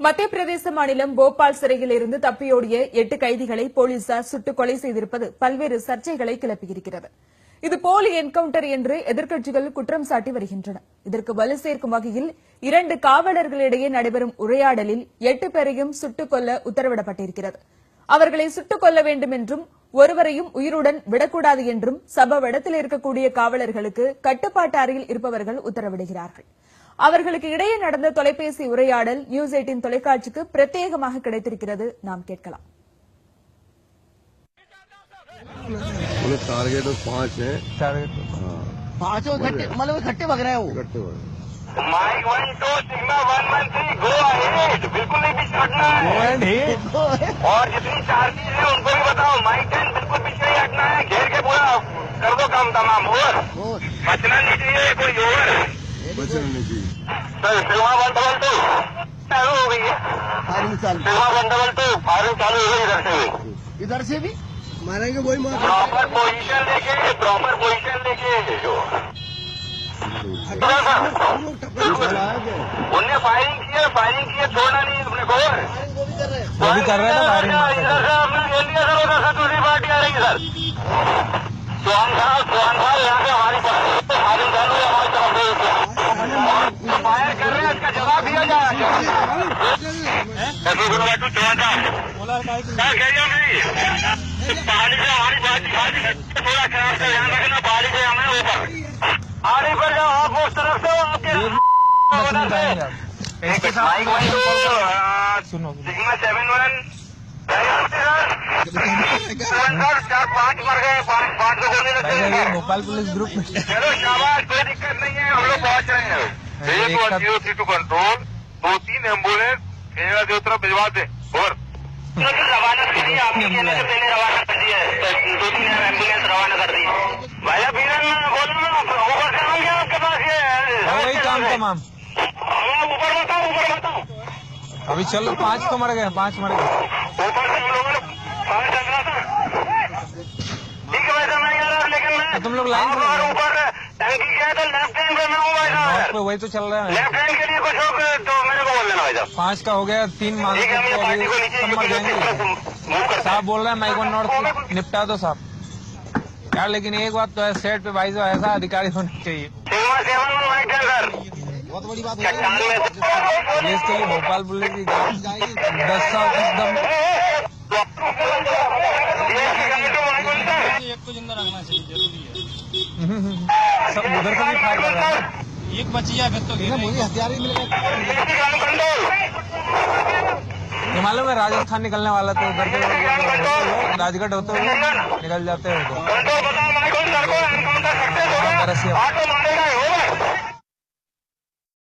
மத்திய பிரதேச மாநிலம் போபால் சிறையில் இருந்து தப்பியோடிய 8 கைதிகளை போலீசார் சுட்டுக் கொலை செய்திருப்பது பல்வேறு சர்ச்சைகளை கிளப்பியிருக்கிறது. இது போலி என்கவுண்டர் என்று எதிர்க்கட்சிகள் குற்றம் சாட்டி வருகின்றன. இதற்கு வலு சேர்க்கும் வகையில் 2 காவலர்களிடையே நடைபெறும் உரையாடலில் 8 பேரையும் சுட்டுக் கொல்ல உத்தரவிடப்பட்டிருக்கிறது. அவர்களை சுட்டுக் கொல்ல வேண்டும் என்றும் ஒருவரையும் உயிருடன் விடக்கூடாது என்றும் சம்பவ இடத்தில் இருக்கக்கூடிய காவலர்களுக்கு கட்டுப்பாட்டு அறையில் இருப்பவர்கள் உத்தரவிடுகிறார்கள். அவர்களுக்கு இடையே நடந்த தொலைபேசி உரையாடல் நியூஸ் 18 தொலைக்காட்சிக்கு பிரத்யேகமாக கிடைத்திருக்கிறது. நாம் கேட்கலாம். टारगेट 5 है। पांचों घट्टे मतलब इकट्ठे भग रहे हैं वो। माइक 1 2 सिग्मा 113 गो अहेड, बिल्कुल नहीं पीछे हटना है। और जितनी चार्जेस है उनको भी बताओ, माइक 10 बिल्कुल पीछे नहीं हटना है। घेर के पूरा कर दो काम तमाम। ओवर, बचना नहीं चाहिए कोई। ओवर, बचना नहीं चाहिए। सर सिग्मा 122 चालू हो गई है। फायरिंग चालू, सिग्मा 122 फायरिंग चालू हो गई। इधर से भी मारेंगे वही मार। प्रॉपर पोजीशन लेके उनने फायरिंग की है, छोड़ना नहीं अपने को। वो भी कर रहे थे फायरिंग। इधर से हमने ले लिया सर, उधर से दूसरी पार्टी आ रही है सर। चौहान साहब यहाँ से हमारी फायरिंग चालू है, हमारी तरफ से फायर कर रहे हैं, इसका जवाब दिया जाए। चौहान साहब पहाड़ी से हमारी बात थोड़ा खराब से ध्यान रखना। पहाड़ी से हमें ऊपर आगे पर जाओ, आप उस तरफ से आपके सुनो सिग्मा 71 4-5 मर गए, 5 को गोली लगी। भोपाल पुलिस ग्रुप में चलो शाबाश, कोई दिक्कत नहीं है, हम लोग पहुंच रहे हैं। 0 कंट्रोल 2-3 एम्बुलेंस जो तरफ भिजवा दे। और रवाना कर दी, आपने रवाना कर दी है, 2-3 एम्बुलेंस रवाना कर दी है। भैया बीरन बोलो ना, ऊपर से हम क्या आपके पास ये वही काम तमाम। ऊपर बताओ। अभी चलो 5 तो मर गए, 5 मर गए। ऊपर से हम लोगों ने पानी चलना था। ठीक है वैसे मैं यार, लेकिन मैं तो तुम लोग लाइन से ऊपर टंकी गया तो लेफ्ट हैंड पे मैं हूँ भाई साहब। पे वही तो चल रहा है। लेफ्ट हैंड के लिए कुछ हो तो मेरे को बोल देना भाई साहब। 5 का हो गया, 3 मान ठीक है, मैं पार्टी को नीचे सब मर जाएंगे। साहब बोल रहे हैं माइक 1 नॉर्थ निपटा दो साहब यार। लेकिन एक बात तो है, सेट पे भाई ऐसा अधिकारी होना चाहिए। सिग्मा 7 माइक सर, बहुत बड़ी बात चट्टान में ये इसके लिए भोपाल पुलिस की 10 साल एकदम एक को जिंदा रखना चाहिए, जरूरी है। सब उधर से भी फायर कर रहे हैं। एक बची है फिर तो मुझे हथियार ही मिल गए। ये मालूम है राजस्थान निकलने वाला था, उधर से राजगढ़ होते हुए निकल जाते हैं उधर। बताओ माइक सर को एनकाउंटर करते